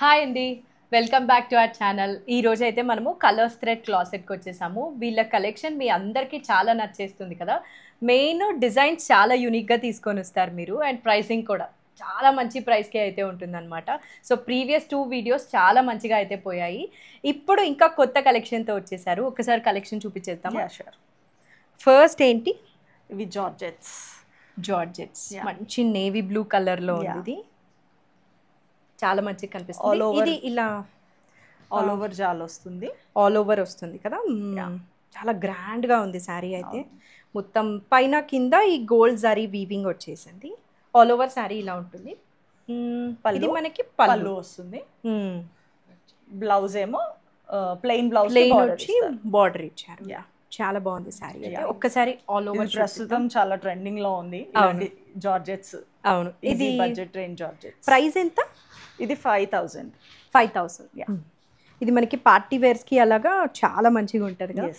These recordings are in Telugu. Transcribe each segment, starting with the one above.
హాయ్ అండి, welcome back to our channel. ఈ రోజు అయితే మనము కలర్స్ థ్రెడ్ క్లాసెట్కి వచ్చేసాము. వీళ్ళ కలెక్షన్ మీ అందరికీ చాలా నచ్చేస్తుంది కదా. మెయిన్ డిజైన్స్ చాలా యూనిక్గా తీసుకొని వస్తారు మీరు, అండ్ ప్రైసింగ్ కూడా చాలా మంచి ప్రైస్కే అయితే ఉంటుందన్నమాట. సో ప్రీవియస్ 2 వీడియోస్ చాలా మంచిగా అయితే పోయాయి. ఇప్పుడు ఇంకా కొత్త కలెక్షన్తో వచ్చేసారు. ఒకసారి కలెక్షన్ చూపించేద్దాం. ఫస్ట్ ఏంటి? ఇవి జార్జెట్స్. మంచి నేవీ బ్లూ కలర్లో ఉంది. ఇది చాలా మంచిగా కనిపిస్తుంది. ఇది ఇలా ఆల్ ఓవర్ జాల్ వస్తుంది, ఆల్ ఓవర్ వస్తుంది కదా. చాలా గ్రాండ్గా ఉంది శారీ అయితే. మొత్తం పైన కింద ఈ గోల్డ్ జరీ వీవింగ్ వచ్చేసింది. ఆల్ ఓవర్ శారీ ఇలా ఉంటుంది. ఇది మనకి పళ్ళు వస్తుంది. బ్లౌజ్ ఏమో ప్లెయిన్ బ్లౌజ్ వచ్చి బార్డర్ ఇచ్చారు. చాలా బాగుంది శారీ. ఒక్కసారి ఆల్ ఓవర్ ప్రస్తుతం చాలా ట్రెండింగ్ లో ఉంది జార్జెట్స్. అవును, ఇది బడ్జెట్ రేంజ్ జార్జెట్స్. ప్రైస్ ఎంత? ఇది 5000. ఇది మనకి పార్టీ వేర్స్ కి అలాగా చాలా మంచిగా ఉంటుంది కదా.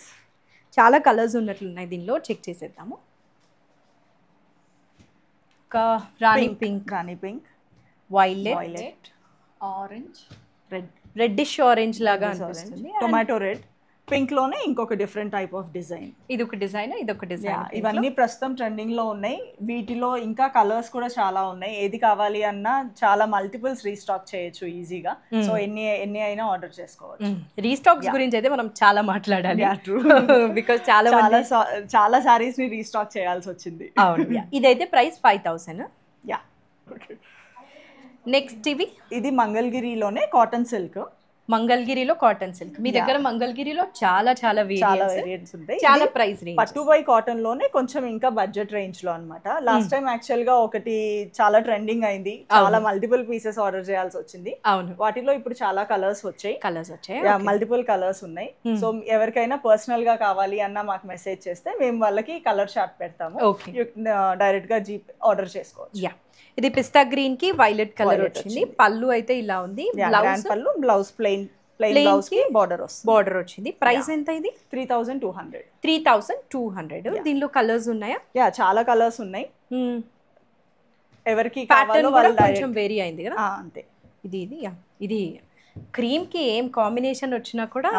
చాలా కలర్స్ ఉన్నట్లున్నాయి దీనిలో. చెక్ చేసేద్దాము. ఒక rani pink, violet, orange, reddish orange లాగా అనిపిస్తుంది. టొమాటో రెడ్, పింక్ లోనే ఇంకొక డిఫరెంట్ టైప్ ఆఫ్ డిజైన్. ఇది ఒక డిజైన్. ఇవన్నీ ప్రస్తుతం ట్రెండింగ్ లో ఉన్నాయి. వీటిలో ఇంకా కలర్స్ కూడా చాలా ఉన్నాయి. ఏది కావాలి అన్నా చాలా మల్టిపుల్స్ రీస్టాక్ చేయొచ్చు ఈజీగా. సో ఎన్ని అయినా ఆర్డర్ చేసుకోవచ్చు. రీస్టాక్స్ గురించి అయితే మనం చాలా మాట్లాడాలి. బికాస్ చాలా సారీస్ ని రీస్టాక్ చేయాల్సి వచ్చింది. ఇదైతే ప్రైస్ 5000. నెక్స్ట్ ఇది మంగళగిరిలోనే కాటన్ సిల్క్. మంగళగిరిలో కాటన్ సిల్క్. మీ దగ్గర మంగళగిరిలో చాలా వేరియంట్స్ ఉంటాయి. చాలా ప్రైస్ రేంజ్. పట్టుబై కాటన్ లోనే కొంచెం ఇంకా బడ్జెట్ రేంజ్ లో అన్నమాట. లాస్ట్ టైం యాక్చువల్ గా ఒకటి చాలా ట్రెండింగ్ అయింది. చాలా మల్టిపుల్ పీసెస్ ఆర్డర్ చేయాల్సి వచ్చింది. అవును, వాటిలో ఇప్పుడు చాలా కలర్స్ వచ్చాయి. మల్టిపుల్ కలర్స్ ఉన్నాయి. సో ఎవరికైనా పర్సనల్ గా కావాలి అన్న మాకు మెసేజ్ చేస్తే మేము వాళ్ళకి కలర్ చార్ట్ పెడతాము. డైరెక్ట్ గా జీప్ ఆర్డర్ చేసుకోవచ్చు. ఇది పిస్తా గ్రీన్ కి వైలెట్ కలర్ వచ్చింది. పళ్ళు అయితే ఇలా ఉంది. పళ్ళు, బ్లౌజ్ ప్లెయిన్ బ్లౌజ్ కి బార్డర్ వచ్చింది. ప్రైస్ ఎంత? ఇది 3200. దీనిలో కలర్స్ ఉన్నాయా? చాలా కలర్స్ ఉన్నాయి. ఎవరికి ప్యాటర్న్ కొంచెం వేరీ అయింది కదా. అంతే. ఇది క్రీమ్ కి ఏం కాంబినేషన్ వచ్చినా కూడా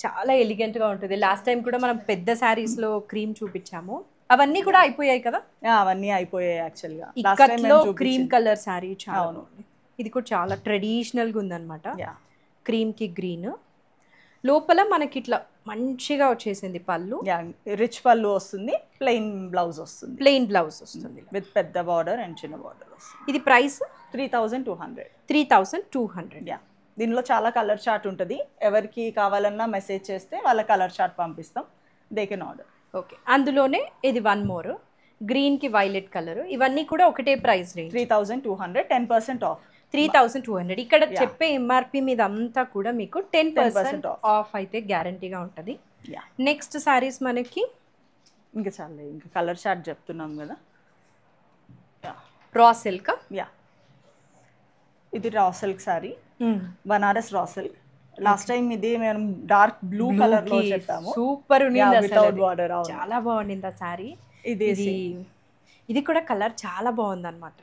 చాలా ఎలిగెంట్ గా ఉంటుంది. లాస్ట్ టైం కూడా మనం పెద్ద శారీస్ లో క్రీమ్ చూపించాము. అవన్నీ కూడా అయిపోయాయి కదా. అవన్నీ అయిపోయాయి యాక్చువల్ గా. ఇక్కట్లో క్రీమ్ కలర్ శారీ చాలా బాగుంది. ఇది కూడా చాలా ట్రెడిషనల్ గా ఉందన్నమాట. క్రీమ్ కి గ్రీన్, లోపల మనకి ఇట్లా మంచిగా వచ్చేసింది పళ్ళు. రిచ్ పళ్ళు వస్తుంది. ప్లెయిన్ బ్లౌజ్ వస్తుంది విత్ పెద్ద బార్డర్ అండ్ చిన్న బార్డర్ వస్తుంది. ఇది ప్రైస్ 3200. దీనిలో చాలా కలర్ చార్ట్ ఉంటుంది. ఎవరికి కావాలన్నా మెసేజ్ చేస్తే వాళ్ళ కలర్ చార్ట్ పంపిస్తాం. They can order. ఓకే, అందులోనే ఇది వన్ మోర్ గ్రీన్ కి వైలెట్ కలర్. ఇవన్నీ కూడా ఒకటే ప్రైస్ రేంజ్. 3200, 10% ఆఫ్. 3200. ఇక్కడ చెప్పే ఎంఆర్పి మీద అంతా కూడా మీకు 10% ఆఫ్ అయితే గ్యారంటీగా ఉంటుంది. నెక్స్ట్ సారీస్ మనకి ఇంకా కలర్ చార్ట్ చెప్తున్నాం కదా. Raw silk. ఇది raw silk sorry, Banaras raw silk. Last time ఇది మేము డార్క్ బ్లూ కలర్ లో చెప్పాము. సూపర్ ఉంది, చాలా బాగుంది ఆ సారీ. ఇది కూడా కలర్ చాలా బాగుంది అన్నమాట.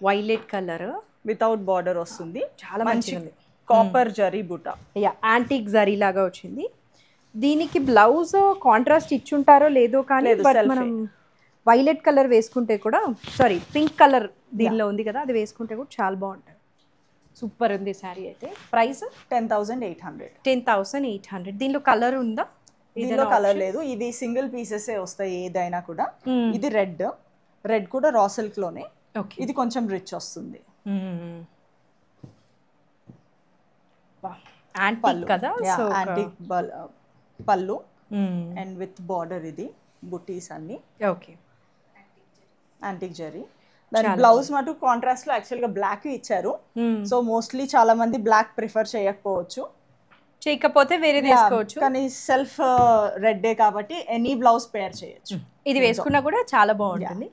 వైలెట్ కలర్ వితౌట్ బార్డర్ వస్తుంది. చాలా మంచిగా కాపర్ జరీ బుటా, యాంటిక్ జరీ లాగా వచ్చింది. దీనికి బ్లౌజ్ కాంట్రాస్ట్ ఇచ్చుంటారో లేదో కానీ మనం వైలెట్ కలర్ వేసుకుంటే కూడా, పింక్ కలర్ దీనిలో ఉంది కదా, అది వేసుకుంటే కూడా చాలా బాగుంటుంది. సూపర్ ఉంది శారీ అయితే. ప్రైస్ 10,800. దీనిలో కలర్ ఉందా? దీనిలో కలర్ లేదు. ఇది సింగిల్ పీసెస్ వస్తాయి ఏదైనా కూడా. ఇది రెడ్ కూడా రా సిల్క్ లోనే. ఇది కొంచెం రిచ్ వస్తుంది. యాంటిక్ పళ్ళు అండ్ విత్ బార్డర్. ఇది బుటీస్ అన్ని యాంటిక్ జరీ. దాని బ్లౌజ్ మటు కాంట్రాస్ట్ లో యాక్చువల్ గా బ్లాక్ ఇచ్చారు. సో మోస్ట్లీ చాలా మంది బ్లాక్ ప్రిఫర్ చేయకపోతే వేరే తీసుకోవచ్చు. కానీ సెల్ఫ్ రెడ్ కాబట్టి ఎనీ బ్లౌజ్ పేర్ చేయొచ్చు. ఇది వేసుకున్నా కూడా చాలా బాగుంటుంది.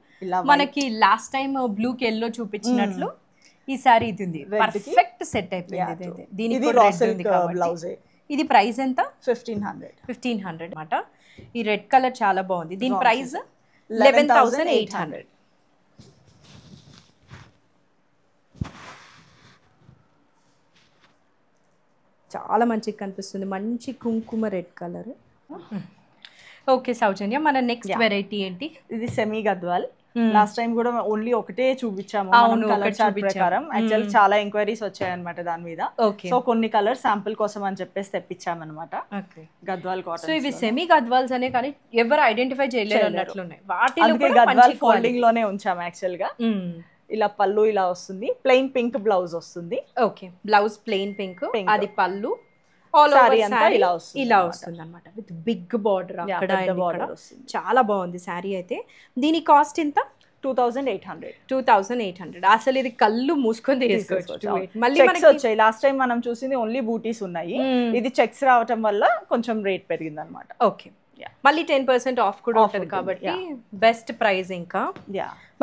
మనకి లాస్ట్ టైం బ్లూ కి ఎల్లో చూపించినట్లు ఈ సారీ ఇది ఉంది. పర్ఫెక్ట్ సెట్ అయిపోయింది. దీనికి బ్లౌజ్. ఇది ప్రైస్ ఎంత? 1500 అన్నమాట. ఈ రెడ్ కలర్ చాలా బాగుంది. దీని ప్రైస్ 11,800. చాలా మంచిగా కనిపిస్తుంది, మంచి కుంకుమ రెడ్ కలర్. ఓకే సౌజన్య, మన నెక్స్ట్ వెరైటీ ఏంటి? ఇది సెమీ గద్వాల్. లాస్ట్ టైం కూడా ఓన్లీ ఒకటే చూపించాము కలర్ చార్ట్ ప్రకారం. యాక్చువల్ చాలా ఎంక్వైరీస్ వచ్చాయన్నమాట దాని మీద. సో కొన్ని కలర్ శాంపుల్ కోసం అని చెప్పేసి తెప్పించామన్నమాట. గద్వాల్ కాటన్. సో ఇవి సెమీ గద్వాల్స్ అనే కానీ ఎవరు ఐడెంటిఫై చేయలేరు అన్నట్లున్నాయి. వాటిలో గద్వాల్ ఫోల్డింగ్ లోనే ఉంచాము యాక్చువల్ గా. ఇలా పళ్ళు ఇలా వస్తుంది, ప్లెయిన్ పింక్ బ్లౌజ్ వస్తుంది. ఓకే, బ్లౌజ్ ప్లెయిన్ పింక్, అది పళ్ళు. ఇలా వస్తుంది అనమాట విత్ బిగ్ బార్డర్. అక్కడ చాలా బాగుంది శారీ అయితే. దీని కాస్ట్ ఎంత? 2800. అసలు ఇది కళ్ళు మూసుకొని తీసుకోవచ్చు. మళ్ళీ వచ్చాయి. లాస్ట్ టైం మనం చూసింది ఓన్లీ బూటీస్ ఉన్నాయి, ఇది చెక్స్ రావటం వల్ల కొంచెం రేట్ పెరిగింది అనమాట. ఓకే, మళ్ళీ 10% ఆఫ్ కూడా ఉంటుంది కాబట్టి బెస్ట్ ప్రైస్. ఇంకా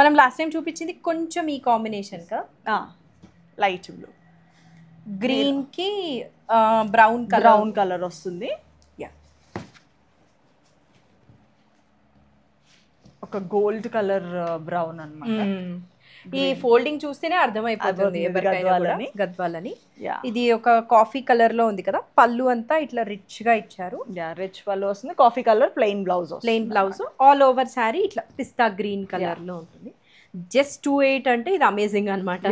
మనం లాస్ట్ టైం చూపించింది కొంచెం ఈ కాంబినేషన్ కా లైట్ బ్లూ, గ్రీన్ కి బ్రౌన్ కలర్ వస్తుంది. ఒక గోల్డ్ కలర్ బ్రౌన్ అన్నమాట. ఈ ఫోల్డింగ్ చూస్తేనే అర్థమైపోతుంది గద్వాల్ అని. ఇది ఒక కాఫీ కలర్ లో ఉంది కదా, పళ్ళు అంతా ఇట్లా రిచ్ గా ఇచ్చారు. రిచ్ పళ్ళు వస్తుంది, coffee colour plain blouse. All over sari ఇట్లా పిస్తా గ్రీన్ కలర్ లో ఉంటుంది. జస్ట్ 28 అంటే ఇది అమేజింగ్ అనమాట.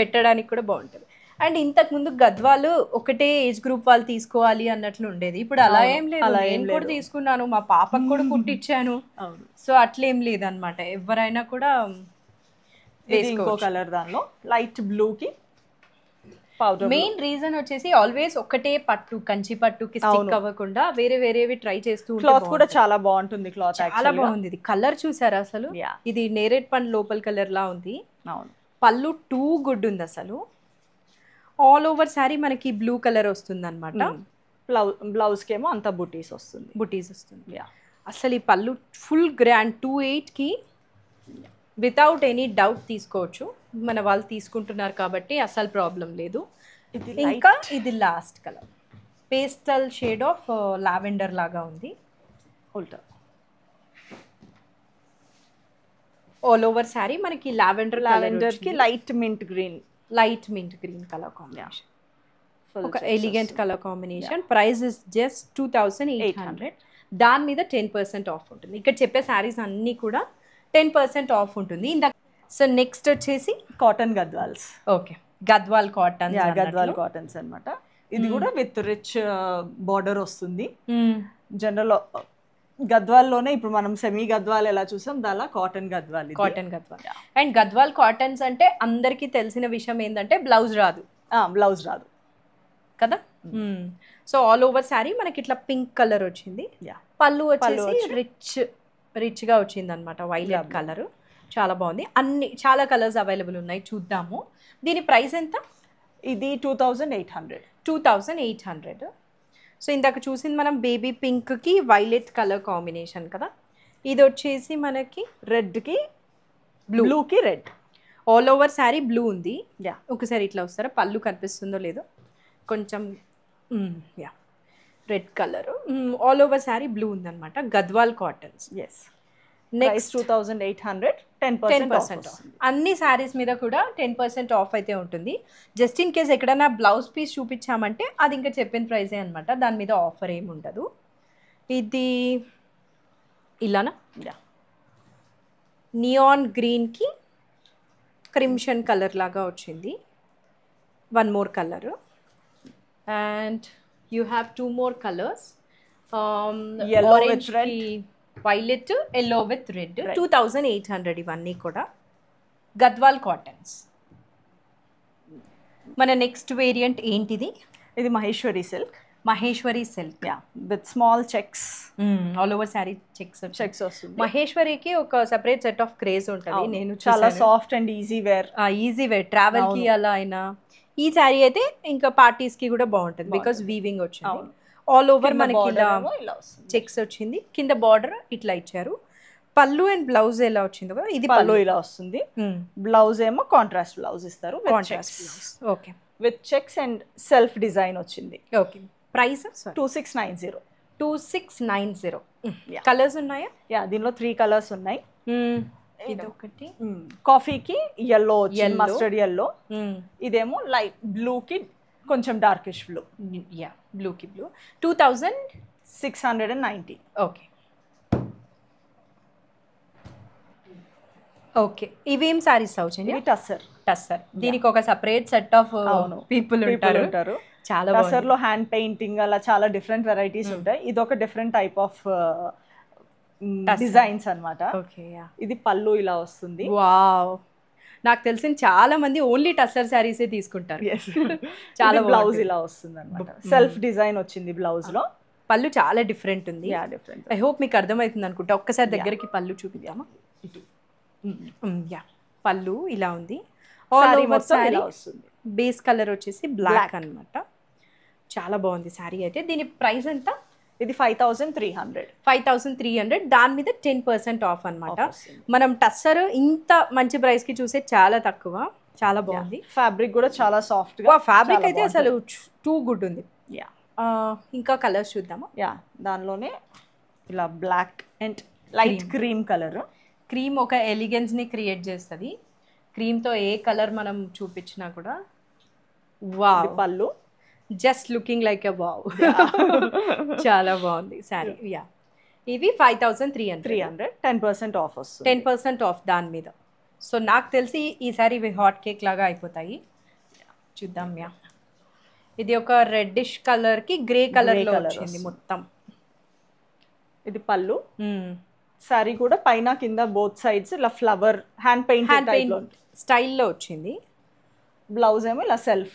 పెట్టడానికి కూడా బాగుంటుంది. అండ్ ఇంతకు ముందు గద్వాలు ఒకటే ఏజ్ గ్రూప్ వాళ్ళు తీసుకోవాలి అన్నట్లు ఉండేది. ఇప్పుడు అలా ఏం లేదు, నేను కూడా తీసుకున్నాను, మా పాపకు కూడా కుట్టించాను. సో అట్లేం లేదనమాట, ఎవరైనా కూడా. ఇంకో కలర్ దానిలో లైట్ బ్లూ కి మెయిన్ రీజన్ వచ్చేసి ఆల్వేస్ ఒకటే పట్టు, కంచి పట్టుకి స్టిక్ అవ్వకుండా వేరే వేరేవి ట్రై చేస్తూ. క్లాత్ కూడా చాలా బాగుంటుంది, క్లాత్ చాలా బాగుంది. ఇది కలర్ చూసారా అసలు? ఇది నేరేడ్ పండు లోపల కలర్ లా ఉంది. పళ్ళు టూ గుడ్ ఉంది అసలు. ఆల్ ఓవర్ శారీ మనకి బ్లూ కలర్ వస్తుంది అనమాట. బ్లౌజ్ కేమో అంతా బుటీస్ వస్తుంది. అసలు ఈ పళ్ళు ఫుల్ గ్రాండ్. 28కి వితౌట్ ఎనీ డౌట్ తీసుకోవచ్చు, మన వాళ్ళు తీసుకుంటున్నారు కాబట్టి అసలు ప్రాబ్లం లేదు. ఇంకా ఇది last colour pastel shade of lavender లాగా ఉంది. ఆల్ ఓవర్ శారీ మనకి లావెండర్ కి light mint green colour combination. ఒక elegant colour combination. Price is just 2800. దాని మీద 10% ఆఫ్ ఉంటుంది. ఇక్కడ చెప్పే శారీస్ అన్నీ కూడా 10% ఆఫ్ ఉంటుంది. సో నెక్స్ట్ వచ్చేసి cotton Gadwals. Okay, Gadwal cottons అన్నమాట. ఇది కూడా విత్ రిచ్ బార్డర్ వస్తుంది. జనరల్ గద్వాల్లోనే ఇప్పుడు మనం సెమీ గద్వాల్ ఎలా చూసాం, దాలా cotton Gadwal. And Gadwal cottons అంటే అందరికీ తెలిసిన విషయం ఏంటంటే బ్లౌజ్ రాదు కదా. సో ఆల్ ఓవర్ శారీ మనకి ఇట్లా పింక్ కలర్ వచ్చింది. పళ్ళు వచ్చేసి రిచ్ గా వచ్చింది అనమాట, వైలెట్ కలర్. చాలా బాగుంది. చాలా కలర్స్ అవైలబుల్ ఉన్నాయి, చూద్దాము. దీని ప్రైస్ ఎంత? ఇది 2800. సో ఇందాక చూసింది మనం బేబీ పింక్ కి వైలెట్ కలర్ కాంబినేషన్ కదా. ఇది వచ్చేసి మనకి రెడ్ కి బ్లూ కి red. All over sari blue ఉంది. ఒకసారి ఇట్లా వస్తారా, పళ్ళు కనిపిస్తుందో లేదో కొంచెం. Red colour all over sari blue ఉంది అనమాట. గద్వాల్ కాటన్స్. Next 2800, 10% of. అన్ని శారీస్ మీద కూడా 10% ఆఫ్ అయితే ఉంటుంది. జస్ట్ ఇన్ కేస్ ఎక్కడైనా బ్లౌజ్ పీస్ చూపించామంటే అది ఇంకా చెప్పిన ప్రైజే అనమాట, దాని మీద ఆఫర్ ఏమి ఉండదు. ఇది ఇలానా నియాన్ గ్రీన్కి క్రిమ్షన్ కలర్ లాగా వచ్చింది. One more colour and you have 2 more colors. Yellow with red, violet, yellow with red. 2800 ఇవన్నీ కూడా గద్వాల్ కాటన్స్. మన నెక్స్ట్ వేరియంట్ ఏంటిది? ఇది Maheshwari silk with small checks. All over sari checks వస్తుంది. మహేశ్వరికి ఒక సెపరేట్ సెట్ ఆఫ్ క్రేజ్ ఉంటుంది. నేను చాలా soft and easy wear travel కి అలా అయినా. ఈ శారీ అయితే ఇంకా పార్టీస్ కి కూడా బాగుంటుంది బికాస్ వీవింగ్ వచ్చింది. ఆల్ ఓవర్ మనకి ఇలా చెక్స్ వచ్చింది, కింద బార్డర్ ఇట్లా ఇచ్చారు. పళ్ళు అండ్ బ్లౌజ్ ఎలా వచ్చిందో కదా, ఇది పళ్ళు ఇలా వస్తుంది. బ్లౌజ్ ఏమో కాంట్రాస్ట్ బ్లౌజ్ ఇస్తారు, okay, with checks and self design వచ్చింది. Okay, price 2690. కలర్స్ ఉన్నాయా? దీనిలో 3 కలర్స్ ఉన్నాయి. ఇదొకటి కాఫీకి yellow, మస్టర్డ్ yellow. ఇదేమో లైట్ బ్లూ కి కొంచెం డార్కిష్ బ్లూ. యా బ్లూకి బ్లూ 2690. Okay okay. ఇవేం సారీస్ అవుతుంది? టస్సర్. దీనికి ఒక సెపరేట్ సెట్ ఆఫ్ పీపుల్ ఉంటారు. చాలా టస్సర్ లో హ్యాండ్ పెయింటింగ్ అలా చాలా డిఫరెంట్ వెరైటీస్ ఉంటాయి. ఇది ఒక డిఫరెంట్ టైప్ ఆఫ్ డిజైన్స్ అన్నమాట. ఇది పళ్ళు ఇలా వస్తుంది. వావ్, నాకు తెలిసిన చాలా మంది ఓన్లీ టస్సర్ శారీసే తీసుకుంటారు. చాలా బ్లౌజ్ ఇలా వస్తుంది అన్నమాట. సెల్ఫ్ డిజైన్ వచ్చింది బ్లౌజ్ లో. పళ్ళు చాలా డిఫరెంట్ ఉంది. ఐ హోప్ మీకు అర్థమవుతుంది అనుకుంటా. ఒక్కసారి దగ్గరికి పళ్ళు చూపిద్దామా? యా, పళ్ళు ఇలా ఉంది. All over sorry base colour వచ్చేసి బ్లాక్ అన్నమాట. చాలా బాగుంది సారీ అయితే. దీని ప్రైస్ ఎంత? ఇది 5300. 5300. దాని మీద 10% ఆఫ్ అన్నమాట. మనం టస్సర్ ఇంత మంచి ప్రైస్ కి చూసే చాలా తక్కువ. చాలా బాగుంది. ఫ్యాబ్రిక్ కూడా చాలా సాఫ్ట్ గా, ఫ్యాబ్రిక్ అయితే అసలు టూ గుడ్ ఉంది. యా, ఇంకా కలర్స్ చూద్దామా? యా, దానిలోనే ఇలా black and light cream colour. Cream ఒక ఎలిగెన్స్ ని క్రియేట్ చేస్తుంది. క్రీమ్ తో ఏ కలర్ మనం చూపించినా కూడా వావ్. పళ్ళు just looking like a wow. చాలా బాగుంది సారీ. యా, ఇవి 5300. 10% ఆఫ్ వస్తుంది. 10% ఆఫ్ దాని మీద. సో నాకు తెలిసి ఈసారి ఇవి హాట్ కేక్ లాగా అయిపోతాయి. చూద్దాం. యా, ఇది ఒక రెడ్డిష్ కలర్ కి గ్రే కలర్ లో వచ్చింది మొత్తం. ఇది పళ్ళు. సారీ కూడా పైన కింద బోత్ సైడ్స్ ఇలా ఫ్లవర్ హ్యాండ్ పెయింట్ స్టైల్లో వచ్చింది. బ్లౌజ్ ఏమో ఇలా సెల్ఫ్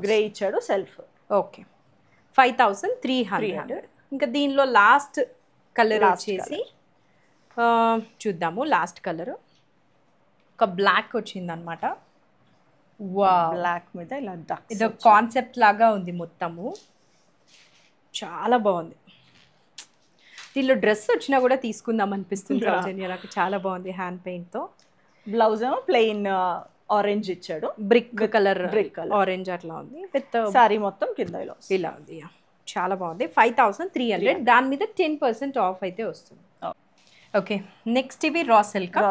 గ్రే ఇచ్చాడు. సెల్ఫ్. ఓకే, 5300. ఇంకా దీనిలో లాస్ట్ కలర్ వచ్చేసి చూద్దాము. లాస్ట్ కలర్ ఒక బ్లాక్ వచ్చింది అనమాట. బ్లాక్ మీద ఇలా ఇది కాన్సెప్ట్ లాగా ఉంది మొత్తము. చాలా బాగుంది. దీనిలో డ్రెస్ వచ్చినా కూడా తీసుకుందాం అనిపిస్తుంది. నాకు చాలా బాగుంది హ్యాండ్ పెయింట్ తో. బ్లౌజ్ ఏమో ప్లెయిన్ ఆరెంజ్ ఇచ్చాడు. బ్రిక్ కలర్ ఆరెంజ్ అట్లా ఉంది. విత్ సారీ మొత్తం కింద ఇలా ఉంది. చాలా బాగుంది. 5300. దాని మీద 10% ఆఫ్ అయితే వస్తుంది. ఓకే, నెక్స్ట్ ఇవి raw silk.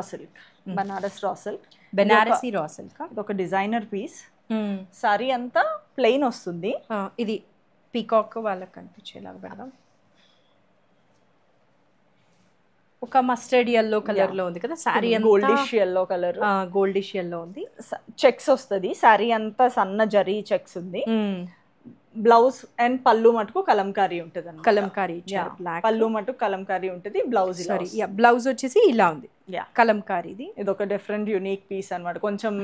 Banaras raw silk. Banarasi raw silk. ఇది ఒక డిజైనర్ పీస్. సారీ అంతా ప్లెయిన్ వస్తుంది. ఇది పీకాక్ వాళ్ళకి కనిపించేలాగా పెడదాం. ఒక మస్టర్డ్ ఎల్లో కలర్ లో ఉంది కదా sorry. Goldish yellow colour. Goldish yellow ఉంది. చెక్స్ వస్తుంది. సారీ అంతా సన్న జరీ చెక్స్ ఉంది. బ్లౌజ్ అండ్ పళ్ళు మటుకు కలంకారీ ఉంటుంది. కలంకారీ పళ్ళు మటుకు కలంకారీ ఉంటుంది. బ్లౌజ్ బ్లౌజ్ వచ్చేసి ఇలా ఉంది కలంకారీది. ఇది ఒక డిఫరెంట్ యూనిక్ పీస్ అన్నమాట. కొంచెం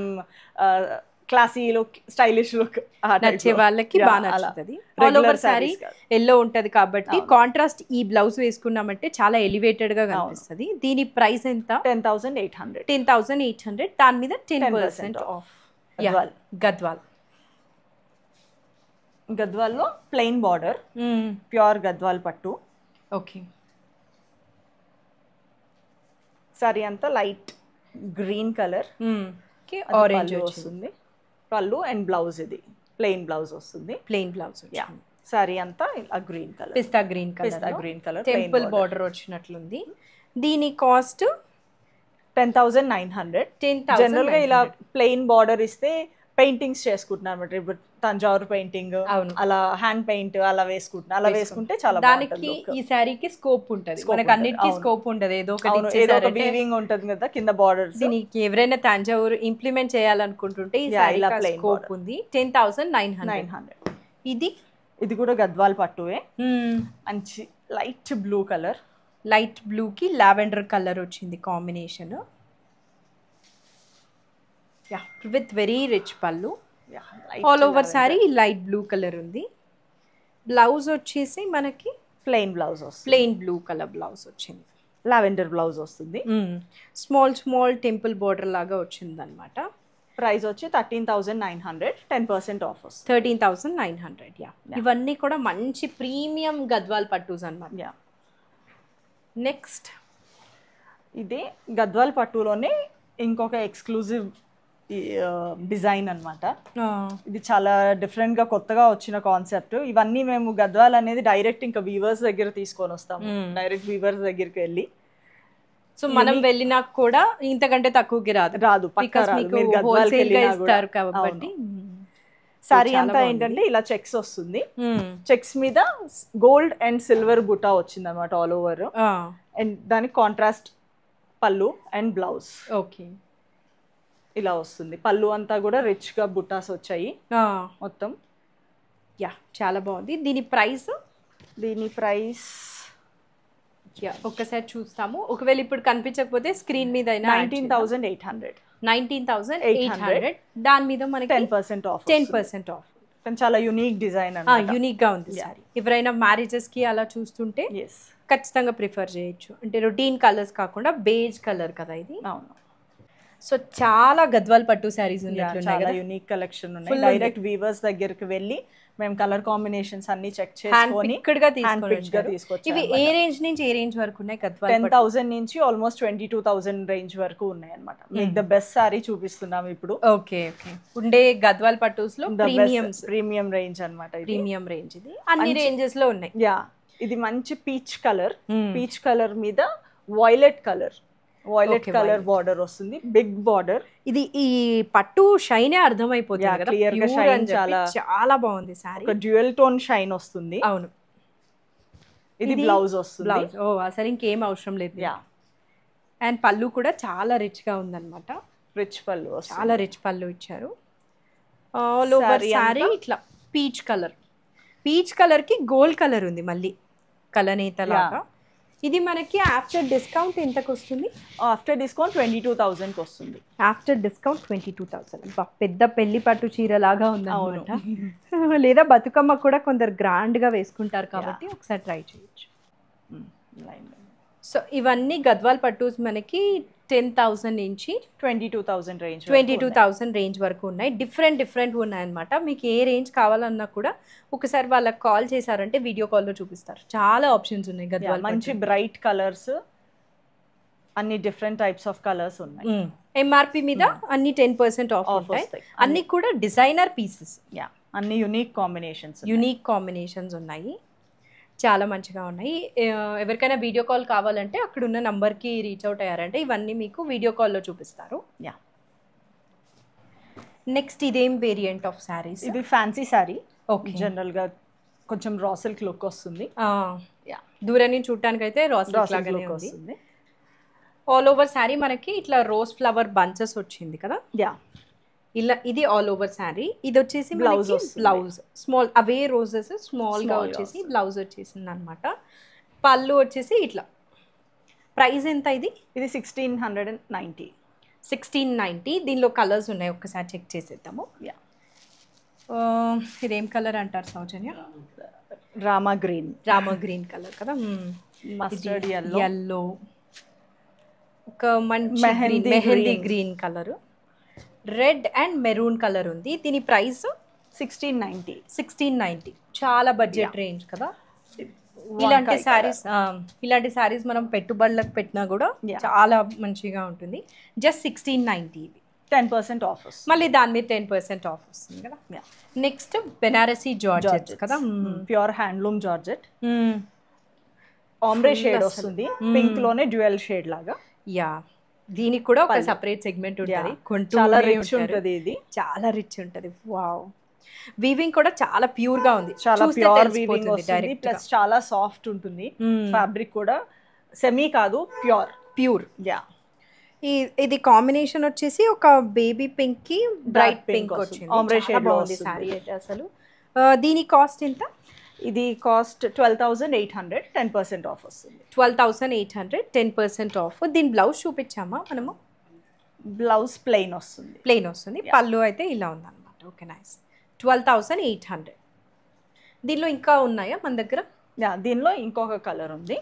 క్లాసీ లుక్, స్టైలిష్ లుక్ నచ్చే వాళ్ళకి బాగా నచ్చుతుంది. ఆల్ ఓవర్ సారీ ఎల్లో ఉంటది కాబట్టి కాంట్రాస్ట్ ఈ బ్లౌజ్ వేసుకున్నామంటే చాలా ఎలివేటెడ్ గా కనిపిస్తుంది. దీని ప్రైస్ ఎంత? 10,800. 10,800. దాని మీద 10% ఆఫ్. గద్వాల్. గద్వాల్లో ప్లెయిన్ బార్డర్, ప్యూర్ గద్వాల్ పట్టు. ఓకే, సారీ అంతా లైట్ గ్రీన్ కలర్, ఆరెంజ్ వస్తుంది. పళ్ళు అండ్ బ్లౌజ్ ఇది ప్లెయిన్ బ్లౌజ్ వస్తుంది. Plain blouse. సారీ అంతా ఇలా green colour, pista green colour temple border వచ్చినట్లుంది. దీని కాస్ట్ 10,900. జనరల్ గా ఇలా ప్లెయిన్ బార్డర్ ఇస్తే పెయింటింగ్స్ చేసుకుంటున్నారు అన్నమాట. ఇప్పుడు తంజావూర్ పెయింటింగ్ అలా హ్యాండ్ పెయింట్ అలా వేసుకుంటున్నారు. అలా వేసుకుంటే చాలా దానికి ఈ సారీకి స్కోప్ ఉంటది. మనకి అన్నిటికీ స్కోప్ ఉండదు. ఏదో ఒకటి వీవింగ్ ఉంటది కదా కింద బార్డర్స్. దీనికి ఎవరైనా తంజావూర్ ఇంప్లిమెంట్ చేయాలనుకుంటుంటే ఈ సారీ స్కోప్ ఉంది. 10,900. ఇది కూడా గద్వాల్ పట్టువే. మంచి light blue colour. Light blue కి లావెండర్ కలర్ వచ్చింది కాంబినేషన్. విత్ వెరీ రిచ్ పళ్ళు. All over sorry light blue colour ఉంది. బ్లౌజ్ వచ్చేసి మనకి ప్లెయిన్ బ్లౌజ్ వస్తుంది. ప్లెయిన్ బ్లూ కలర్ బ్లౌజ్ వచ్చింది. లావెండర్ బ్లౌజ్ వస్తుంది. స్మాల్ టెంపుల్ బోర్డర్ లాగా వచ్చింది అనమాట. ప్రైస్ వచ్చి 13,900. 10% ఆఫ్ వస్తుంది. 13,900. ఇవన్నీ కూడా మంచి ప్రీమియం గద్వాల్ పట్టూస్ అనమాట. నెక్స్ట్ ఇది గద్వాల్ పట్టులోనే ఇంకొక ఎక్స్క్లూజివ్ డిజైన్ అన్నమాట. ఇది చాలా డిఫరెంట్ గా కొత్తగా వచ్చిన కాన్సెప్ట్. ఇవన్నీ మేము గద్వాల్ అనేది డైరెక్ట్ ఇంకా వీవర్స్ దగ్గర తీసుకొని వస్తాము. డైరెక్ట్ వీవర్స్ దగ్గరికి వెళ్ళి, సో మనం వెళ్ళినా కూడా ఇంతకంటే తక్కువకి రాదు. ఇస్తారు కాబట్టి సారీ అంతా ఏంటంటే ఇలా చెక్స్ వస్తుంది, చెక్స్ మీద గోల్డ్ అండ్ సిల్వర్ బుటా వచ్చింది అనమాట ఆల్ ఓవర్. అండ్ దానికి కాంట్రాస్ట్ పళ్ళు అండ్ బ్లౌజ్. ఓకే, ఇలా వస్తుంది. పళ్ళు అంతా కూడా రిచ్ గా బుటాస్ వచ్చాయి మొత్తం. యా, చాలా బాగుంది. దీని ప్రైస్ ఒక్కసారి చూస్తాము. ఒకవేళ ఇప్పుడు కనిపించకపోతే స్క్రీన్ మీద 19,800. 19,800. దాని మీద మనకి 10% ఆఫ్. 10% ఆఫ్. చాలా యూనిక్ డిజైన్ అన్నమాట. యూనిక్ గా ఉంది సారీ. ఎవరైనా మ్యారేజెస్ కి అలా చూస్తుంటే ఖచ్చితంగా ప్రిఫర్ చేయొచ్చు. అంటే రొటీన్ కలర్స్ కాకుండా బేజ్ కలర్ కదా ఇది. అవును. సో చాలా గద్వాల్ పట్టు సారీస్ చాలా యూనిక్ కలెక్షన్ ఉన్నాయి. డైరెక్ట్ వీవర్స్ దగ్గరికి వెళ్ళి మేము కలర్ కాంబినేషన్స్ అన్ని చెక్ చేసుకొని తీసుకొచ్చాము. ఇవి ఏ రేంజ్ నుంచి ఏ రేంజ్ వరకు ఉన్నాయి? గద్వాల్ 10,000 నుంచి ఆల్మోస్ట్ 22,000 రేంజ్ వరకు ఉన్నాయి అన్నమాట. మీకు ద బెస్ట్ సారీ చూపిస్తున్నాం ఇప్పుడు. Okay okay. ఉండే గద్వాల్ పట్టుస్ లో ప్రీమియం రేంజ్ అన్నమాట. ప్రీమియం రేంజ్ ఇది అన్ని రేంజెస్ లో ఉన్నాయి. యా, ఇది మంచి పీచ్ కలర్ మీద వైలెట్ కలర్ బార్డర్ వస్తుంది, బిగ్ బార్డర్. ఇది ఈ పట్టు షైనే అర్థమైపోతుంది కదా, క్లియర్ గా షైన్. చాలా బాగుంది సారీ. ఒక డ్యూయల్ టోన్ షైన్ వస్తుంది. అవును. ఇది బ్లౌజ్ వస్తుంది. అసలు ఇంకేం అవసరం లేదు. యా, అండ్ పళ్ళు కూడా చాలా రిచ్ గా ఉందన్నమాట. రిచ్ పళ్ళు, చాలా రిచ్ పళ్ళు ఇచ్చారు. ఆల్ ఓవర్ సారీ ఇట్లా పీచ్ కలర్ కి గోల్డ్ కలర్ ఉంది మళ్ళీ కలనేత లాగా. ఇది మనకి ఆఫ్టర్ డిస్కౌంట్ ఎంతకు వస్తుంది? ఆఫ్టర్ డిస్కౌంట్ 22,000 వస్తుంది. After discount 22,000. పెద్ద పెళ్లి పట్టు చీర లాగా ఉంది అనమాట. లేదా బతుకమ్మ కూడా కొందరు గ్రాండ్ గా వేసుకుంటారు కాబట్టి ఒకసారి ట్రై చేయొచ్చు. సో ఇవన్నీ గద్వాల్ పట్టూస్ మనకి 10,000 నుంచి 22,000 రేంజ్ వరకు ఉన్నాయి. డిఫరెంట్ ఉన్నాయన్నమాట. మీకు ఏ రేంజ్ కావాలన్నా కూడా ఒకసారి వాళ్ళకి కాల్ చేశారంటే వీడియో కాల్లో చూపిస్తారు. చాలా ఆప్షన్స్ ఉన్నాయి గద్వాల్. మంచి బ్రైట్ కలర్స్, అన్ని డిఫరెంట్ టైప్స్ ఆఫ్ కలర్స్ ఉన్నాయి. ఎంఆర్పి మీద అన్ని 10% ఆఫ్ ఉంటాయి. అన్ని కూడా డిజైనర్ పీసెస్. అన్ని యూనిక్ కాంబినేషన్స్ ఉన్నాయి. చాలా మంచిగా ఉన్నాయి. ఎవరికైనా వీడియో కాల్ కావాలంటే అక్కడ ఉన్న నంబర్కి రీచ్ అవుట్ అయ్యారంటే ఇవన్నీ మీకు వీడియో కాల్లో చూపిస్తారు. యా, నెక్స్ట్ ఇదేం వేరియంట్ ఆఫ్ శారీస్? ఇది ఫ్యాన్సీ శారీ. ఓకే, జనరల్ గా కొంచెం రా సిల్క్ లుక్ వస్తుంది. యా, దూరం నుంచి చూడటానికి అయితే రా సిల్క్ లాగానే వస్తుంది. ఆల్ ఓవర్ శారీ మనకి ఇట్లా రోజ్ ఫ్లవర్ బంచెస్ వచ్చింది కదా. యా, ఇలా ఇది ఆల్ ఓవర్ శారీ. ఇది వచ్చేసి బ్లౌజ్ స్మాల్, అవే రోజెస్ స్మాల్ గా వచ్చేసి బ్లౌజ్ వచ్చేసింది అనమాట. పళ్ళు వచ్చేసి ఇట్లా. ప్రైస్ ఎంత ఇది? ఇది 1690. దీనిలో కలర్స్ ఉన్నాయి, ఒక్కసారి చెక్ చేసేద్దాము. ఇదేం కలర్ అంటారు సౌజన్య? రామా గ్రీన్ కలర్ కదా. మస్టర్డ్ yellow, ఒక మంచి mehndi green colour, red and maroon colour ఉంది. దీని ప్రైస్ 1690. చాలా బడ్జెట్ రేంజ్ కదా. ఇలాంటి సారీస్ మనం పెట్టుబడులకు పెట్టినా కూడా చాలా మంచిగా ఉంటుంది. జస్ట్ 1690. 10% ఆఫ్. మళ్ళీ దాని మీద 10% ఆఫ్ వస్తుంది కదా. నెక్స్ట్ బెనారసీ జార్జెట్ కదా, ప్యూర్ హ్యాండ్లూమ్ జార్జెట్. ఆమ్రే షేడ్ వస్తుంది, పింక్ లోనే డ్యూయల్ షేడ్ లాగా. యా, దీనికి కూడా ఒక సెపరేట్ సెగ్మెంట్ ఉంటుంది. చాలా రిచ్ ఉంటుంది. ఇది చాలా రిచ్ ఉంటుంది. వావ్, వీవింగ్ కూడా చాలా ప్యూర్ గా ఉంది. చాలా ప్యూర్ వీవింగ్ వస్తుంది. ప్లస్ చాలా సాఫ్ట్ ఉంటుంది. ఫ్యాబ్రిక్ కూడా సెమీ కాదు, ప్యూర్. యా, ఇది కాంబినేషన్ వచ్చేసి ఒక బేబీ పింక్ కి బ్రైట్ పింక్ వచ్చింది. ఆమ్రే షేడ్ లో ఉంది సారీ అయితే అసలు. దీని కాస్ట్ ఎంత? ఇది కాస్ట్ 12,800. 10% ఆఫ్ వస్తుంది. 12,800, 10% ఆఫ్. దీని బ్లౌజ్ చూపించామా మనము? బ్లౌజ్ ప్లెయిన్ వస్తుంది. పళ్ళు అయితే ఇలా ఉందన్నమాట. Okay, nice. 12,800. దీనిలో ఇంకా ఉన్నాయా మన దగ్గర? దీనిలో ఇంకొక కలర్ ఉంది,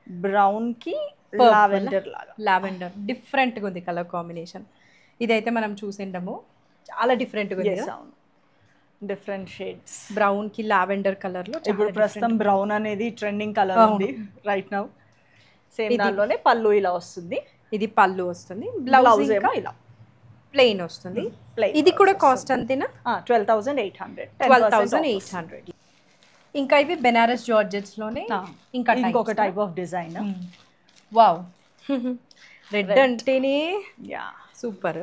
బ్రౌన్ కి లావెండర్. డిఫరెంట్గా ఉంది కలర్ కాంబినేషన్. ఇదైతే మనం చూసిండము, చాలా డిఫరెంట్గా ఉంది. డిఫరెంట్ షేడ్స్, బ్రౌన్ కి లావెండర్ కలర్ లో. ఇప్పుడు ప్రస్తుతం బ్రౌన్ అనేది ట్రెండింగ్ కలర్ ఉంది రైట్ నౌ. సేమ్ దానిలోనే పళ్ళు ఇలా వస్తుంది. ఇది పళ్ళు వస్తుంది. బ్లౌజ్ ఏమో ఇలా ప్లెయిన్ వస్తుంది. ఇది కూడా కాస్ట్ అంతేనా? 12,800. ఇంకా ఇవి బెనారస్ జార్జెట్స్ లోనే ఇంకొక type of design. Wow, red అంటేనే సూపర్.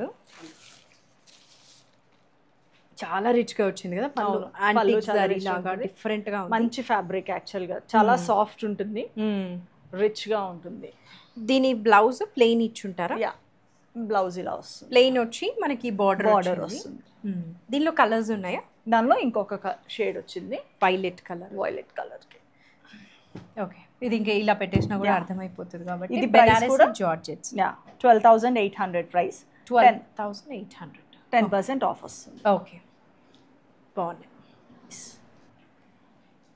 చాలా రిచ్ గా వచ్చింది కదా పళ్ళు. పళ్ళు యాంటిక్ చాలా జరీ rich లాగా ఉంటుంది. డిఫరెంట్ గా ఉంది. మంచి ఫ్యాబ్రిక్ యాక్చువల్ గా చాలా సాఫ్ట్ ఉంటుంది, రిచ్ గా ఉంటుంది. దీని బ్లౌజ్ ప్లెయిన్ ఇచ్చుంటారా? యా, బ్లౌజ్ ఇలా వస్తుంది, ప్లెయిన్ వచ్చి మనకి బార్డర్ వస్తుంది. దీనిలో కలర్స్ ఉన్నాయా? దానిలో ఇంకొక షేడ్ వచ్చింది, వైలెట్ కలర్. వైలెట్ కలర్ కి. ఓకే, ఇది ఇంకా ఇలా పెట్టేసినా కూడా అర్థమైపోతుంది కాబట్టి. ఇది ప్రైస్ కూడా జార్జెట్స్. Yeah 12,800 price. 12,800. 10% ఆఫ్ వస్తుంది. ఓకే, బాగున్నాయి.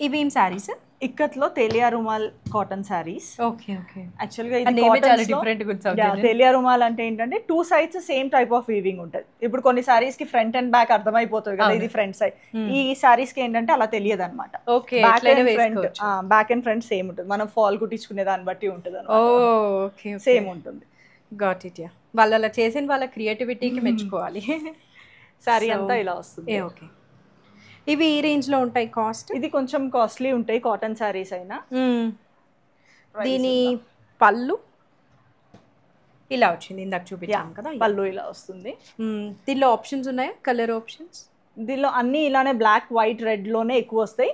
ఇవి ఏం శారీస్? ఇక్కత్లో Telia Rumal cotton saris. Okay okay. Actual గా చాలా డిఫరెంట్ గా ఉంది. తేలియా రుమాల్ అంటే ఏంటంటే 2 sides same type of weaving ఉంటుంది. ఇప్పుడు కొన్ని సారీస్ కి ఫ్రంట్ అండ్ బ్యాక్ అర్థమైపోతుంది కదా, ఇది ఫ్రంట్ సైడ్. ఈ సారీస్ కి ఏంటంటే అలా తెలియదు అనమాట. బ్యాక్ అండ్ ఫ్రంట్ సేమ్ ఉంటుంది, మనం ఫాల్ కుట్టించుకునే దాన్ని బట్టి ఉంటుంది, సేమ్ ఉంటుంది. Got it. యా, వాళ్ళు అలా చేసిన వాళ్ళ క్రియేటివిటీకి మెచ్చుకోవాలి. సారీ అంతా ఇలా వస్తుంది. ఓకే, ఇవి ఈ రేంజ్ లో ఉంటాయి కాస్ట్? ఇది కొంచెం కాస్ట్లీ ఉంటాయి కాటన్ సారీస్ అయినా. దీని పళ్ళు ఇలా వచ్చింది, ఇందాక చూపించాను కదా, పళ్ళు ఇలా వస్తుంది. దీనిలో ఆప్షన్స్ ఉన్నాయా, కలర్ ఆప్షన్స్? దీనిలో అన్ని ఇలానే బ్లాక్ వైట్ రెడ్ లోనే ఎక్కువ వస్తాయి,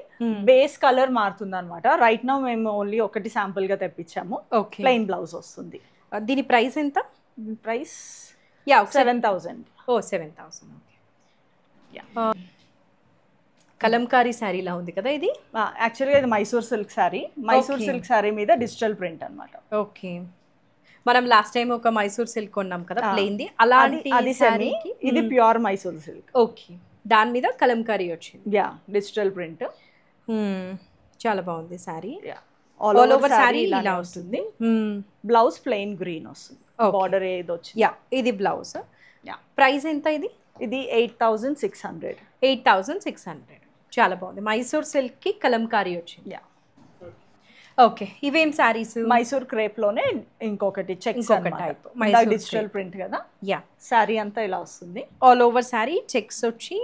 బేస్ కలర్ మారుతుంది అనమాట. రైట్ నౌ మేము ఓన్లీ ఒకటి శాంపుల్ గా తెప్పించాము. ప్లెయిన్ బ్లౌజ్ వస్తుంది. దీని ప్రైస్ ఎంత? ప్రైస్ 7,000. 7,000. కలంకారీ శారీ లా ఉంది కదా ఇది. యాక్చువల్గా ఇది మైసూర్ సిల్క్ శారీ. మైసూర్ సిల్క్ శారీ మీద డిజిటల్ ప్రింట్ అన్నమాట. ఓకే, మనం లాస్ట్ టైం ఒక మైసూర్ సిల్క్ కొన్నాం కదా ప్లెయిన్ ది, అలాంటి శారీకి ఇది ప్యూర్ మైసూర్ సిల్క్. ఓకే, దాని మీద కలంకారీ వచ్చింది. Yeah, digital print. చాలా బాగుంది శారీ. ఆల్ ఓవర్ శారీ ఇలా వస్తుంది. బ్లౌజ్ ప్లెయిన్ గ్రీన్ వస్తుంది, బార్డర్ ఏది వచ్చింది. యా, ఇది బ్లౌజ్. ప్రైస్ ఎంత ఇది? ఇది 8,600. 8,600. చాలా బాగుంది. మైసూర్ సిల్క్ కి కలంకారీ వచ్చింది. Yeah, okay. ఇవేం శారీస్? మైసూర్ క్రేప్ లోనే ఇంకొకటి చెక్స్ టైప్, డిజిటల్ ప్రింట్ కదా. యా, శారీ అంతా ఇలా వస్తుంది. ఆల్ ఓవర్ శారీ చెక్స్ వచ్చి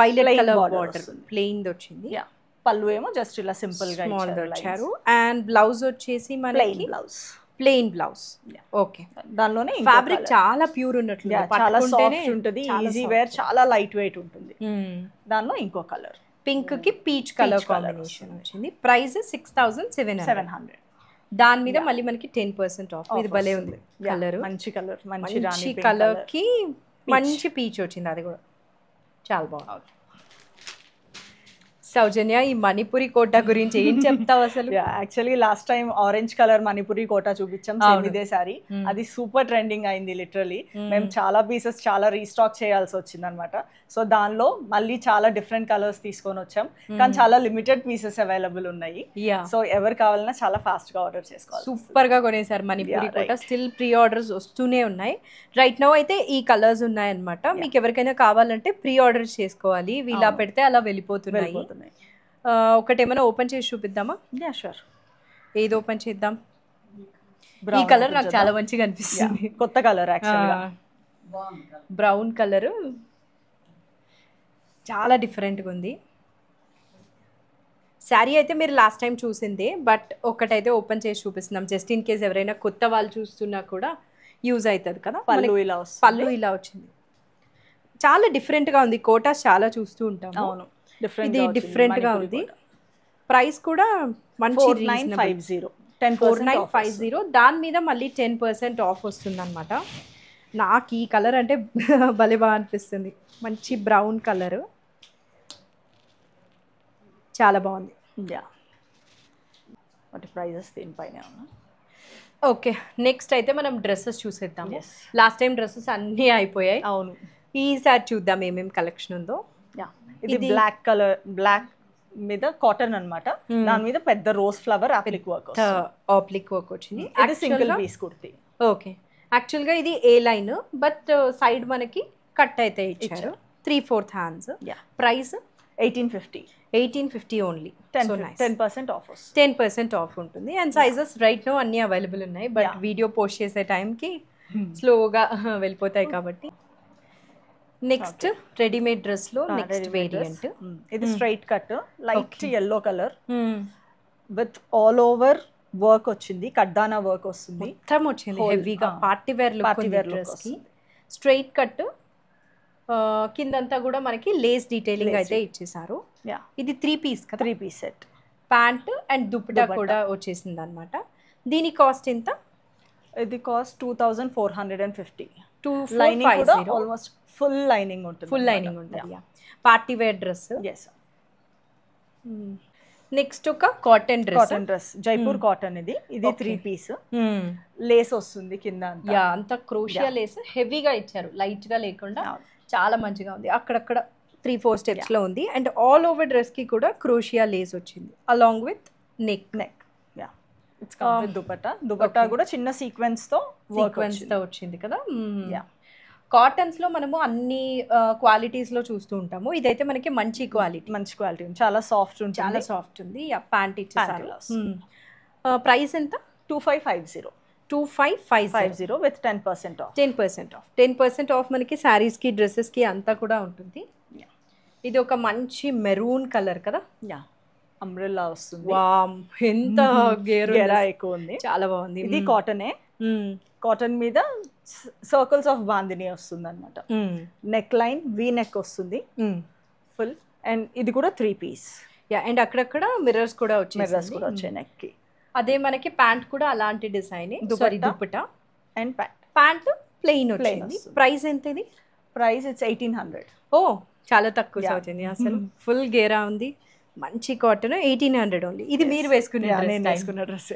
వైలెట్ కలర్ బార్డర్ ప్లెయిన్ వచ్చింది. యా, పళ్ళు ఏమో జస్ట్ ఇలా సింపుల్ గా ఇచ్చారు. అండ్ బ్లౌజ్ వచ్చేసి మనకి ప్లెయిన్ బ్లౌజ్. ఓకే, దానిలోనే ఫ్యాబ్రిక్ చాలా ప్యూర్ ఉన్నట్లు, చాలా సాఫ్ట్ ఉంటుంది, ఈజీ వేర్, చాలా లైట్ వెయిట్ ఉంటుంది. దానిలో ఇంకో కలర్ పింక్ కి పీచ్ కలర్ కాంబినేషన్ వచ్చింది. ప్రైస్ 6,700. దాని మీద మళ్ళీ మనకి 10% ఆఫ్. ఇది భలే ఉంది కలర్, మంచి కలర్, మంచి కలర్ కి మంచి పీచ్ వచ్చింది, అది కూడా చాలా బాగుంది. సౌజన్య, ఈ మణిపురి కోట గురించి ఏం చెప్తావు అసలు? Actually last time orange colour Manipuri Kota చూపించాం, సేమ్ ఇదే సారీ. అది సూపర్ ట్రెండింగ్ అయింది లిటరలీ. మేము చాలా పీసెస్ చాలా రీస్టాక్ చేయాల్సి వచ్చింది అనమాట. సో దానిలో మళ్ళీ చాలా డిఫరెంట్ కలర్స్ తీసుకొని వచ్చాం, కానీ చాలా లిమిటెడ్ పీసెస్ అవైలబుల్ ఉన్నాయి. సో ఎవరు కావాలన్నా చాలా ఫాస్ట్ గా ఆర్డర్ చేసుకోవాలి. సూపర్ గా కొనేసారు మణిపురి కోట. స్టిల్ ప్రీ ఆర్డర్స్ వస్తూనే ఉన్నాయి. రైట్ నౌ అయితే ఈ కలర్స్ ఉన్నాయన్నమాట. మీకు ఎవరికైనా కావాలంటే ప్రీ ఆర్డర్ చేసుకోవాలి, ఇలా పెడితే అలా వెళ్ళిపోతున్నాయి. ఒకటేమైనా ఓపెన్ చేసి చూపిద్దామా? Yeah, sure. ఏది ఓపెన్ చేద్దాం? ఈ కలర్ నాకు చాలా మంచిగా అనిపిస్తుంది, కొత్త కలర్ యాక్చువల్గా. బ్రౌన్ కలర్ చాలా డిఫరెంట్గా ఉంది. శారీ అయితే మీరు లాస్ట్ టైం చూసిందే, బట్ ఒకటైతే ఓపెన్ చేసి చూపిస్తున్నాం, జస్ట్ ఇన్ కేస్ ఎవరైనా కొత్త వాళ్ళు చూస్తున్నా కూడా యూజ్ అవుతుంది కదా. పళ్ళు ఇలా వచ్చింది, చాలా డిఫరెంట్గా ఉంది. కోటాస్ చాలా చూస్తూ ఉంటాం. అవును, ఇది డిఫరెంట్ గా ఉంది. ప్రైస్ కూడా మంచి 4950. దాని మీద మళ్ళీ 10% ఆఫ్ వస్తుంది అనమాట. నాకు ఈ కలర్ అంటే భలే బాగా అనిపిస్తుంది, మంచి బ్రౌన్ కలర్, చాలా బాగుంది. ప్రైజెస్ దీనిపైన ఉన్నా. ఓకే, నెక్స్ట్ అయితే మనం డ్రెస్సెస్ చూసేద్దాము. లాస్ట్ టైం డ్రెస్సెస్ అన్నీ అయిపోయాయి. అవును, ఈసారి చూద్దాం ఏమేమి కలెక్షన్ ఉందో. ఇది బ్లాక్ కలర్, బ్లాక్ మీద కాటన్ అన్నమాట. దాని మీద పెద్ద రోజ్ ఫ్లవర్ ఆప్లిక్ వర్క్ వచ్చింది. ఇది single piece kurti. Okay, actual గా ఇది ఏ లైన్, బట్ సైడ్ మనకి కట్ అయితే ఇచ్చారు. 3/4 hands. Price 1850 only. 10% off. 10% off ఉంటుంది. అండ్ సైజెస్ రైట్ నో అన్ని అవైలబుల్ ఉన్నాయి, బట్ వీడియో పోస్ట్ చేసే టైంకి స్లోగా వెళ్ళిపోతాయి కాబట్టి. నెక్స్ట్ రెడీమేడ్ డ్రెస్ లో నెక్స్ట్ వేరియంట్. ఇది straight cut, light yellow colour with all over work వచ్చింది, కడ్దానా వర్క్ వస్తుంది, మొత్తం వచ్చింది హెవీగా. పార్టీ వేర్ లుక్ డ్రెస్ కి. స్ట్రైట్ కట్ కిందంతా కూడా మనకి లేస్ డీటెయిలింగ్ అయితే ఇచ్చేసారు. ఇది 3 పీస్ కదా, 3 piece set. Pant and dupatta కూడా వచ్చేసింది అనమాట. దీని కాస్ట్ ఎంత? ఇది కాస్ట్ 2450. 2450. ఆల్మోస్ట్ ఫుల్ లైనింగ్ ఉంటుంది. ఫుల్ లైనింగ్ ఉంటుంది. Party wear dress. నెక్స్ట్ ఒక కాటన్ డ్రెస్, జైపూర్ కాటన్. ఇది 3 పీస్. లేస్ వస్తుంది కింద అంతా క్రోషియా లేస్ హెవీగా ఇచ్చారు, లైట్ గా లేకుండా చాలా మంచిగా ఉంది. అక్కడక్కడ 3-4 స్టెప్స్ లో ఉంది. అండ్ ఆల్ ఓవర్ డ్రెస్ కి కూడా క్రోషియా లేస్ వచ్చింది along with neck. It's complete dupatta కూడా చిన్న సీక్వెన్స్ తో వచ్చింది కదా. కాటన్స్ లో మనము అన్ని క్వాలిటీస్ లో చూస్తూ ఉంటాము. ఇదైతే మనకి మంచి క్వాలిటీ, చాలా సాఫ్ట్ ఉంది. ప్యాంట్ ఇచ్చేసారు. ప్రైస్ ఎంత? 2550 విత్ 10% ఆఫ్. 10% ఆఫ్ మనకి సారీస్ కి, డ్రెస్సెస్ కి అంతా కూడా ఉంటుంది. ఇది ఒక మంచి మెరూన్ కలర్ కదా. అంబ్రెల్లా వస్తుంది. ఎంత గేరా ఎక్కువ ఉంది, చాలా బాగుంది. ఇది కాటనే. కాటన్ మీద సర్కిల్స్ ఆఫ్ బాందిని వస్తుంది అనమాట. నెక్ లైన్ వి నెక్ వస్తుంది ఫుల్. అండ్ ఇది కూడా 3 పీస్. అండ్ అక్కడక్కడ మిర్రర్స్ కూడా వచ్చాయి నెక్ కి. అదే మనకి ప్యాంట్ కూడా అలాంటి design, dupatta and pant plain వచ్చింది. ప్రైస్ ఎంత ఇది? Price it's 1800. చాలా తక్కువ సౌజన్య, అసలు ఫుల్ గేరా ఉంది, మంచి కాటన్. 1800 ఓన్లీ. ఇది మీరు వేసుకునే డ్రెస్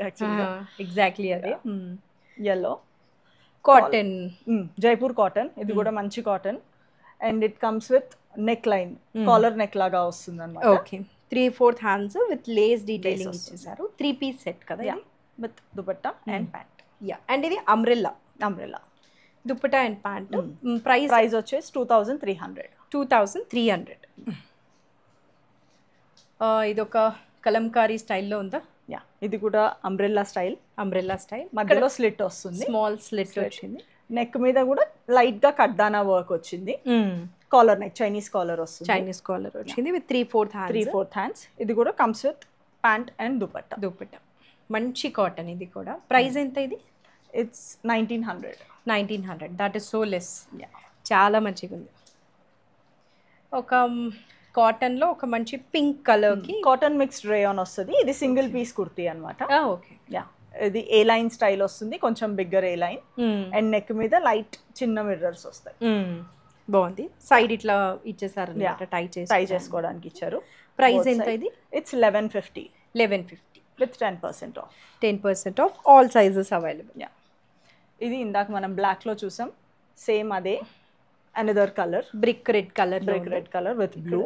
ఎగ్జాక్ట్లీ అదే. Yellow cotton, Jaipur cotton. ఇది కూడా మంచి cotton. And it comes with neck line, collar neck లాగా వస్తుంది అన్నమాట. Okay, 3/4 hands with lace detailing ఇచ్చేసారు. 3 పీస్ సెట్ కదా, with dupatta and pant. And ఇది umbrella dupatta and pant. Price వచ్చేసి 2300. ఇది ఒక కలంకారీ స్టైల్లో ఉందా? ఇది కూడా అంబ్రెల్లా స్టైల్. మధ్యలో స్లిట్ వస్తుంది, స్మాల్ స్లిట్ వచ్చింది. నెక్ మీద కూడా లైట్ గా కడ్దానా వర్క్ వచ్చింది. కాలర్ నెక్, చైనీస్ కాలర్ వచ్చింది విత్ 3/4 హ్యాండ్స్. ఇది కూడా comes with pant and dupatta. మంచి కాటన్. ఇది కూడా ప్రైస్ ఎంత? ఇది it's 1900. That is so less. చాలా మంచిగా ఉంది. ఒక కాటన్ లో ఒక మంచి పింక్ కలర్ కి కాటన్ మిక్స్డ్ రేయాన్ వస్తుంది. ఇది సింగిల్ పీస్ కుర్తీ అనమాట. ఇది ఏ లైన్ స్టైల్ వస్తుంది, కొంచెం bigger A line. And neck మీద లైట్ చిన్న మిర్రర్స్ వస్తాయి. బాగుంది. సైడ్ ఇట్లా ఇచ్చేసారు, టై చేసుకోవడానికి ఇచ్చారు. ప్రైస్ ఎంత ఇది? It's 1150 with 10% off. All sizes available. ఇది ఇందాక మనం బ్లాక్ లో చూసాం, సేమ్ అదే. Another colour, brick red colour with blue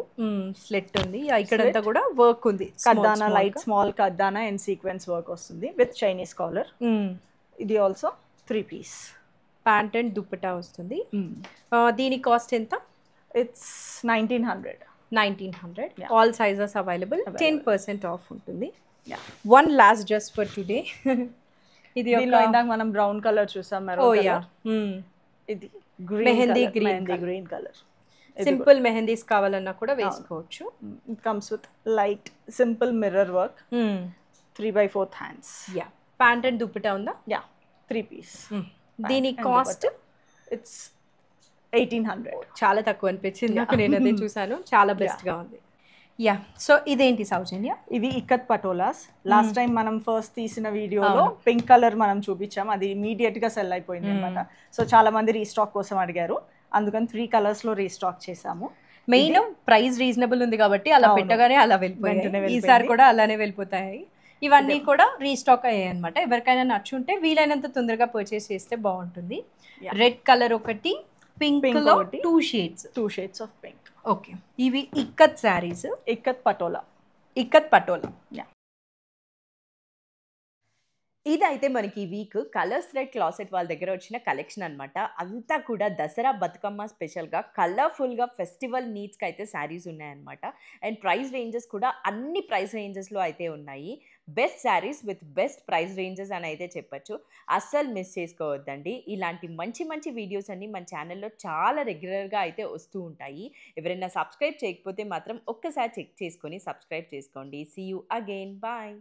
slit ఉంది. ఇక్కడంతా కూడా వర్క్ ఉంది, కడ్దానా, లైట్ స్మాల్ కడ్దానా అండ్ సీక్వెన్స్ వర్క్ వస్తుంది విత్ చైనీస్ కాలర్. ఇది also 3 piece. Pant and dupatta వస్తుంది. దీని కాస్ట్ ఎంత? It's 1900. All sizes available. 10% off ఉంటుంది. One last just for today. ఇది ఇందాక మనం బ్రౌన్ కలర్ చూసాం, ఇది mehndi green colour. Simple mehndis కావాలన్నా కూడా వేసుకోవచ్చు. It comes with light simple mirror work, 3/4 hands. Pant and dupatta ఉందా? 3 పీస్. దీని కాస్ట్ ఇట్స్ 1800. చాలా తక్కువ అనిపించింది నాకు, నేను అదే చూసాను. చాలా బెస్ట్ గా ఉంది. సో ఇదేంటి సౌజన్య? ఇవి ఇక్కత్ పటోలాస్. లాస్ట్ టైం మనం ఫస్ట్ తీసిన వీడియోలో పింక్ కలర్ మనం చూపించాం, అది ఇమీడియట్ గా సెల్ అయిపోయింది అనమాట. సో చాలా మంది రీస్టాక్ కోసం అడిగారు, అందుకని 3 కలర్స్ లో రీస్టాక్ చేసాము. మెయిన్ ప్రైస్ రీజనబుల్ ఉంది కాబట్టి అలా పెట్టగానే అలా వెళ్ళిపోయాయి. ఈసారి కూడా అలానే వెళ్ళిపోతాయి. ఇవన్నీ కూడా రీస్టాక్ అయ్యాయి అనమాట. ఎవరికైనా నచ్చుంటే వీలైనంత తొందరగా పర్చేస్ చేస్తే బాగుంటుంది. రెడ్ కలర్ ఒకటి, పింక్ లో 2 షేడ్స్ ఆఫ్ పింక్. ఓకే, ఇవి ఇక్కత్ శారీస్, ఇక్కత్ పటోలా. ఇదైతే మనకి ఈ వీక్ కలర్స్ థ్రెడ్ క్లాసెట్ వాళ్ళ దగ్గర వచ్చిన కలెక్షన్ అనమాట. అంతా కూడా దసరా బతుకమ్మ స్పెషల్గా కలర్ఫుల్గా ఫెస్టివల్ నీడ్స్కి అయితే శారీస్ ఉన్నాయన్నమాట. అండ్ ప్రైస్ రేంజెస్ కూడా అన్ని ప్రైస్ రేంజెస్లో అయితే ఉన్నాయి. Best saris with best price ranges అని అయితే చెప్పచ్చు. అస్సలు మిస్ చేసుకోవద్దండి. ఇలాంటి మంచి మంచి వీడియోస్ అన్ని మన ఛానల్లో చాలా రెగ్యులర్గా అయితే వస్తూ ఉంటాయి. ఎవరైనా సబ్స్క్రైబ్ చేయకపోతే మాత్రం ఒక్కసారి చెక్ చేసుకొని సబ్స్క్రైబ్ చేసుకోండి. See you again, bye.